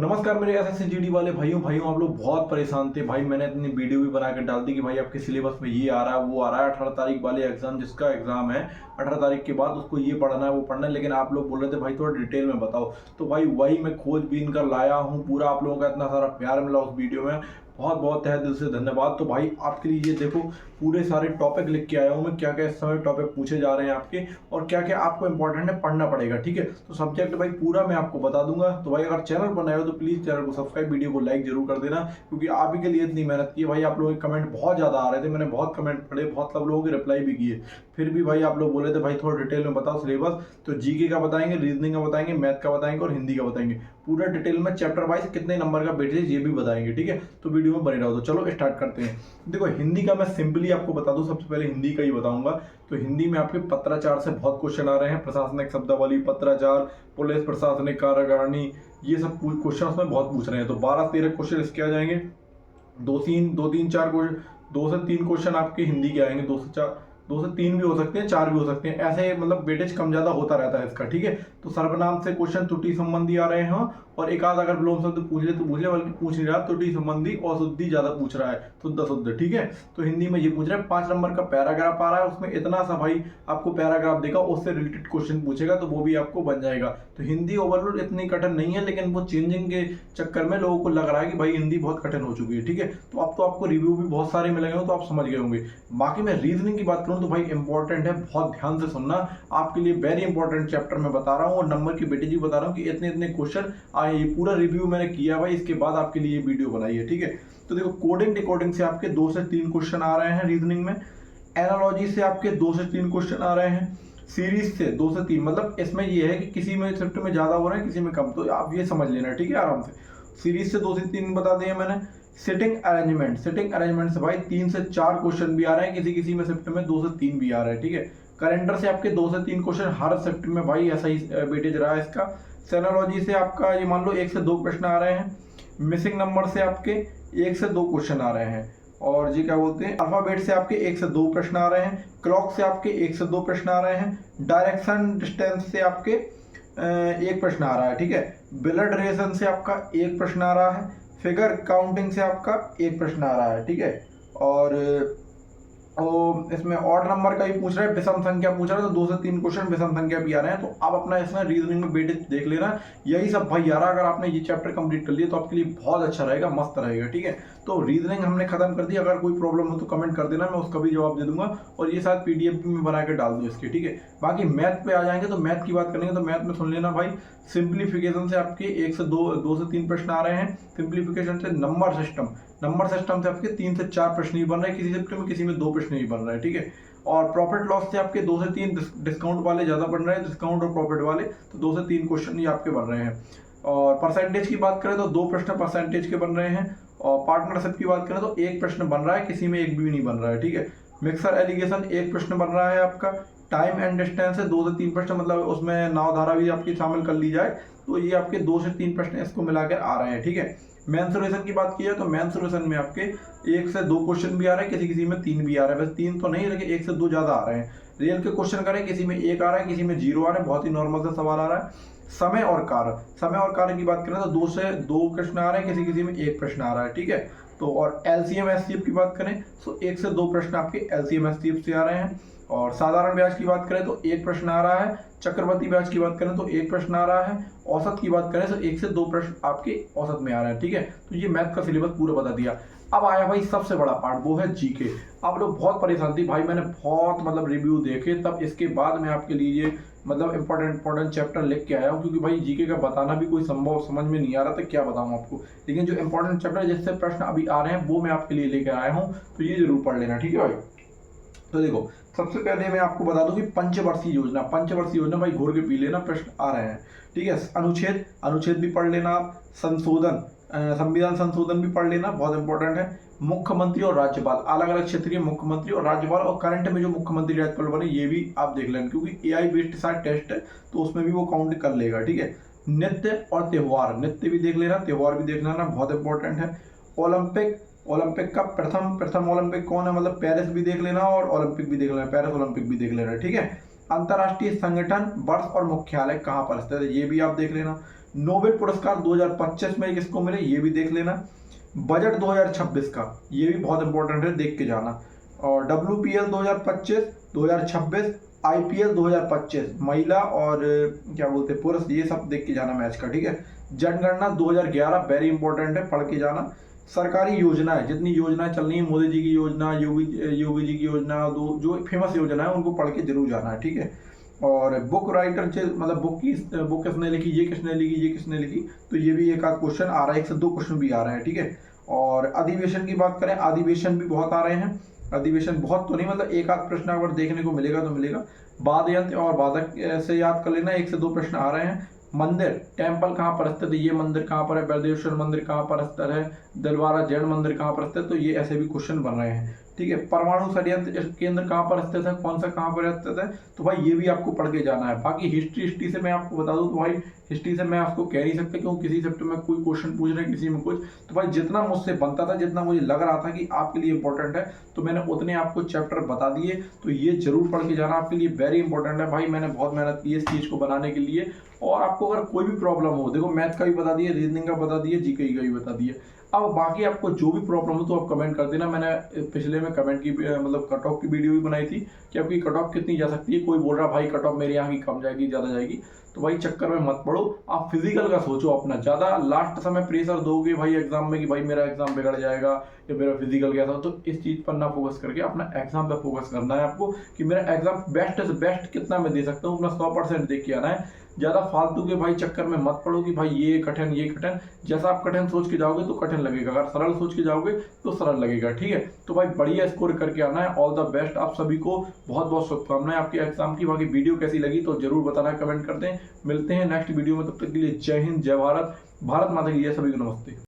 नमस्कार मेरे एसएससी वाले भाइयों भाइयों आप लोग बहुत परेशान थे भाई। मैंने अपनी वीडियो भी बना कर डाल दी कि भाई आपके सिलेबस में ये आ रहा है वो आ रहा है। 18 तारीख वाले एग्जाम जिसका एग्जाम है 18 तारीख के बाद उसको ये पढ़ना है वो पढ़ना है, लेकिन आप लोग बोल रहे थे भाई थोड़ा डिटेल में बताओ। तो भाई वही मैं खोजबीन कर लाया हूँ पूरा। आप लोगों का इतना सारा प्यार मिला उस वीडियो में, बहुत बहुत तहे दिल से धन्यवाद। तो भाई आपके लिए ये देखो पूरे सारे टॉपिक लिख के आया हूँ मैं, क्या क्या इस समय टॉपिक पूछे जा रहे हैं आपके और क्या क्या आपको इंपॉर्टेंट है पढ़ना पड़ेगा। ठीक है, तो सब्जेक्ट भाई पूरा मैं आपको बता दूंगा। तो भाई अगर चैनल पर नए हो तो प्लीज चैनल को सब्सक्राइब, वीडियो को लाइक जरूर कर देना, क्योंकि आप ही के लिए इतनी मेहनत की है भाई। आप लोगों के कमेंट बहुत ज्यादा आ रहे थे, मैंने बहुत कमेंट पढ़े, बहुत सब लोगों के रिप्लाई भी किए, फिर भी भाई आप लोग बोले थे भाई थोड़ा डिटेल में बताओ सिलेबस। तो जीके का बताएंगे, रीजनिंग का बताएंगे, मैथ का बताएंगे और हिंदी का बताएंगे, पूरा डिटेल में चैप्टर वाइज कितने नंबर का वेटेज ये भी बताएंगे। ठीक है, तो वीडियो में बने रहो। तो चलो स्टार्ट करते हैं। देखो हिंदी का मैं सिंपली आपको बता दूं, सबसे पहले हिंदी का ही बताऊंगा। तो हिंदी में आपके पत्राचार से बहुत क्वेश्चन आ रहे हैं, प्रशासनिक शब्दावली, पत्राचार, पुलिस प्रशासनिक कार्यकारिणी, ये सब क्वेश्चन उसमें बहुत पूछ रहे हैं। तो 12-13 क्वेश्चन इसके आ जाएंगे। दो तीन चार क्वेश्चन, 2 से 3 क्वेश्चन आपके हिंदी के आएंगे, 2 से 3 भी हो सकते हैं, 4 भी हो सकते हैं, ऐसे मतलब वेटेज कम ज्यादा होता रहता है इसका। ठीक है, तो सर्वनाम से क्वेश्चन त्रुटि संबंधी आ रहे हैं और एक आध अगर विलोम शब्द पूछ ले तो पूछ ले, बल्कि पूछ नहीं रहा, त्रुटि संबंधी और शुद्धि ज्यादा पूछ रहा है, शुद्ध। ठीक है, तो हिंदी में ये पूछ रहा है। 5 नंबर का पैराग्राफ आ रहा है, उसमें इतना सा भाई आपको पैराग्राफ देगा, उससे रिलेटेड क्वेश्चन पूछेगा तो वो भी आपको बन जाएगा। तो हिंदी ओवरऑल इतनी कठिन नहीं है, लेकिन वो चेंजिंग के चक्कर में लोगों को लग रहा है कि भाई हिंदी बहुत कठिन हो चुकी है। ठीक है, तो अब तो आपको रिव्यू भी बहुत सारे मिलेंगे तो आप समझ गए होंगे। बाकी मैं रीजनिंग की बात करूं तो भाई इंपॉर्टेंट है, बहुत ध्यान से सुनना, आपके लिए वेरी इंपॉर्टेंट चैप्टर मैं बता रहा हूँ और नंबर की वेटेज भी बता रहा हूँ कि इतने इतने क्वेश्चन आए। ये पूरा रिव्यू मैंने किया भाई, इसके बाद आपके लिए वीडियो बनाई है। ठीक है, तो देखो कोडिंग डिकोडिंग से आपके 2 से 3 क्वेश्चन आ रहे हैं रीजनिंग में, एनालॉजी से आपके 2 से 3 क्वेश्चन आ रहे हैं, सीरीज से 2 से 3, मतलब इसमें ये है कि किसी में शिफ्ट में ज्यादा हो रहे हैं किसी में कम, तो आप ये समझ लेना। ठीक है, आराम से सीरीज से 2 से 3 बता दिए मैंने। सिटिंग अरेंजमेंट से भाई 3 से 4 क्वेश्चन भी आ रहे हैं, किसी किसी में शिफ्ट में 2 से 3 भी आ रहे हैं। ठीक है, कैलेंडर से आपके 2 से 3 क्वेश्चन हर शिफ्ट में भाई ऐसा ही वेटेज रहा है इसका। सेनोलॉजी से आपका ये मान लो 1 से 2 प्रश्न आ रहे हैं। मिसिंग नंबर से आपके 1 से 2 क्वेश्चन आ रहे हैं, और जी क्या बोलते हैं, अल्फाबेट से आपके 1 से 2 प्रश्न आ रहे हैं। क्लॉक से आपके 1 से 2 प्रश्न आ रहे हैं। डायरेक्शन डिस्टेंस से आपके 1 प्रश्न आ रहा है। ठीक है, ब्लड रिलेशन से आपका 1 प्रश्न आ रहा है। फिगर काउंटिंग से आपका 1 प्रश्न आ रहा है। ठीक है, और इसमें ऑड नंबर का ही पूछ रहा है, विषम संख्या पूछ रहा है, तो 2 से 3 क्वेश्चन विषम संख्या भी आ रहे हैं। तो आप अपना इसमें रीजनिंग में वेटेज देख लेना। यही सब भाई यार, अगर आपने ये चैप्टर कंप्लीट कर लिया तो आपके लिए बहुत अच्छा रहेगा, मस्त रहेगा। ठीक है, तो रीजनिंग हमने खत्म कर दी। अगर कोई प्रॉब्लम हो तो कमेंट कर देना, मैं उसका भी जवाब दे दूंगा, और ये शायद पीडीएफ भी मैं बना के डाल दूँ इसके। ठीक है, बाकी मैथ पे आ जाएंगे तो मैथ की बात करेंगे तो मैथ में सुन लेना भाई। सिंप्लीफिकेशन से आपके 1 से 2 से 3 प्रश्न आ रहे हैं। सिंप्लीफिकेशन से नंबर सिस्टम से आपके 3 से 4 प्रश्न ही बन रहे हैं, किसी शिफ्ट में किसी में 2 प्रश्न ही बन रहे हैं। ठीक है, और प्रॉफिट लॉस से आपके 2 से 3, डिस्काउंट वाले ज्यादा बन रहे हैं, डिस्काउंट और प्रॉफिट वाले, तो 2 से 3 क्वेश्चन ही आपके बन रहे हैं। और परसेंटेज की बात करें तो 2 प्रश्न परसेंटेज के बन रहे हैं, और पार्टनरशिप की बात करें तो 1 प्रश्न बन रहा है, किसी में 1 भी नहीं बन रहा है। ठीक है, मिक्सर एलिगेशन 1 प्रश्न बन रहा है आपका। टाइम एंड डिस्टेंस से 2 से 3 प्रश्न, मतलब उसमें नाव धारा भी आपकी शामिल कर ली जाए तो ये आपके 2 से 3 प्रश्न इसको मिलाकर आ रहे हैं। ठीक है, मेंसुरेशन की बात की है तो मेंसुरेशन में आपके 1 से 2 क्वेश्चन भी आ रहे हैं, किसी किसी में 3 भी आ रहे हैं, बस 3 तो नहीं लेकिन 1 से 2 ज्यादा आ रहे हैं। रियल के क्वेश्चन करें, किसी में 1 आ रहा है, किसी में 0 आ रहा है, बहुत ही नॉर्मल सा सवाल आ रहा है। समय और कार्य की बात करें तो 2 से 2 प्रश्न आ रहे हैं, किसी किसी में 1 प्रश्न आ रहा है। ठीक है, तो और एलसीएम एससीएफ की बात करें तो 1 से 2 प्रश्न आपके एलसीएम एससीएफ से आ रहे हैं। और साधारण ब्याज की बात करें तो 1 प्रश्न आ रहा है। चक्रवर्ती ब्याज की बात करें तो 1 प्रश्न आ रहा है। औसत की बात करें तो 1 से 2 प्रश्न आपके औसत में आ रहे हैं। ठीक है, तो ये मैथ का सिलेबस पूरा बता दिया। अब आया भाई सबसे बड़ा पार्ट, वो है जीके। आप लोग बहुत परेशान थी भाई, मैंने बहुत मतलब रिव्यू देखे, तब इसके बाद मैं आपके लिए मतलब इंपॉर्टेंट चैप्टर लिख के आया हूँ, क्योंकि भाई जीके का बताना भी कोई संभव समझ में नहीं आ रहा था, क्या बताऊँ आपको। लेकिन जो इंपॉर्टेंट चैप्टर जिससे प्रश्न अभी आ रहे हैं वो मैं आपके लिए लेकर आया हूँ, तो ये जरूर पढ़ लेना। ठीक है भाई, तो देखो सबसे पहले मैं आपको बता दूं कि पंचवर्षीय योजना भाई घोर के पी लेना, प्रश्न आ रहे हैं। ठीक है, अनुच्छेद भी पढ़ लेना आप। संविधान संशोधन भी पढ़ लेना, बहुत इंपॉर्टेंट है। मुख्यमंत्री और राज्यपाल, अलग अलग क्षेत्र के मुख्यमंत्री और राज्यपाल, और करंट में जो मुख्यमंत्री राज्यपाल बने ये भी आप देख लेना, क्योंकि एआई बेस्ड साथ टेस्ट है तो उसमें भी वो काउंट कर लेगा। ठीक है, नृत्य और त्योहार, नृत्य भी देख लेना, त्योहार भी देख लेना, बहुत इंपॉर्टेंट है। ओलंपिक का प्रथम ओलंपिक कौन है, मतलब पेरिस भी देख लेना, और ओलंपिक भी देख लेना, पेरिस ओलंपिक भी देख लेना। ठीक है, अंतर्राष्ट्रीय संगठन वर्ष और मुख्यालय कहाँ पर स्थित है ये भी आप देख लेना। नोबेल पुरस्कार 2025 में किसको मिले ये भी देख लेना। बजट 2026 का ये भी बहुत इंपॉर्टेंट है, देख के जाना। और WPL 2025, 2026, IPL 2025 महिला और क्या बोलते हैं पुरुष, ये सब देख के जाना मैच का, ठीक है। जनगणना 2011 वेरी इंपॉर्टेंट है, पढ़ के जाना। सरकारी योजनाएं, जितनी योजनाएं चल रही है, मोदी जी की योजना, योगी जी की योजना, जो फेमस योजना है उनको पढ़ के जरूर जाना है, ठीक है। और बुक राइटर मतलब बुक किसने लिखी, ये किसने लिखी, ये किसने लिखी, तो ये भी एक आध क्वेश्चन आ रहा है, 1 से 2 क्वेश्चन भी आ रहे हैं, ठीक है। और अधिवेशन की बात करें, अधिवेशन भी बहुत आ रहे हैं। अधिवेशन बहुत तो नहीं, मतलब एक आध प्रश्न अगर देखने को मिलेगा तो मिलेगा। वाद्य यंत्र और वादक से याद कर लेना, 1 से 2 प्रश्न आ रहे हैं। मंदिर, टेम्पल कहाँ पर स्थित है, ये मंदिर कहाँ पर है, बृहदेश्वर मंदिर कहाँ पर स्थित है, दिलवारा जैन मंदिर कहाँ पर स्थित है, तो ये ऐसे भी क्वेश्चन बन रहे हैं, ठीक है। परमाणु षड्यंत्र केंद्र कहाँ पर स्थित है, कौन सा कहाँ पर स्थित है, तो भाई ये भी आपको पढ़ के जाना है। बाकी हिस्ट्री से मैं आपको बता दूं तो भाई हिस्ट्री से मैं आपको कह नहीं सकता, क्योंकि किसी चैप्टर में कोई क्वेश्चन पूछ रहे हैं, किसी में कुछ, तो भाई जितना मुझसे बनता था, जितना मुझे लग रहा था कि आपके लिए इंपॉर्टेंट है, तो मैंने उतने आपको चैप्टर बता दिए। तो ये जरूर पढ़ के जाना, आपके लिए वेरी इंपॉर्टेंट है भाई। मैंने बहुत मेहनत की है इस चीज को बनाने के लिए। और आपको अगर कोई भी प्रॉब्लम हो, देखो मैथ का भी बता दिए, रीजनिंग का बता दिए, जीके का भी बता दिए। अब बाकी आपको जो भी प्रॉब्लम हो तो आप कमेंट कर देना। मैंने पिछले में कमेंट की मतलब कट ऑफ की वीडियो भी बनाई थी कि आपकी कट ऑफ कितनी जा सकती है। कोई बोल रहा भाई कट ऑफ मेरे यहाँ की कम जाएगी, ज़्यादा जाएगी, तो भाई चक्कर में मत पड़ो। आप फिजिकल का सोचो अपना, ज़्यादा लास्ट समय प्रेशर दोगे भाई एग्जाम में कि भाई मेरा एग्जाम बिगड़ जाएगा या मेरा फिजिकल कैसा, तो इस चीज़ पर ना फोकस करके अपना एग्जाम पर फोकस करना है आपको कि मेरा एग्जाम बेस्ट से बेस्ट कितना मैं दे सकता हूँ, अपना 100% देख के आना है। ज़्यादा फालतू के भाई चक्कर में मत पड़ो कि भाई ये कठिन ये कठिन। जैसा आप कठिन सोच के जाओगे तो कठिन लगेगा, अगर सरल सोच के जाओगे तो सरल लगेगा, ठीक है। तो भाई बढ़िया स्कोर करके आना है। ऑल द बेस्ट आप सभी को, बहुत बहुत शुभकामनाएं आपके एग्जाम की। बाकी वीडियो कैसी लगी तो जरूर बताना, कमेंट करते हैं। मिलते हैं नेक्स्ट वीडियो में, तब तक के लिए जय हिंद, जय भारत, भारत माता की जय, सभी को नमस्ते।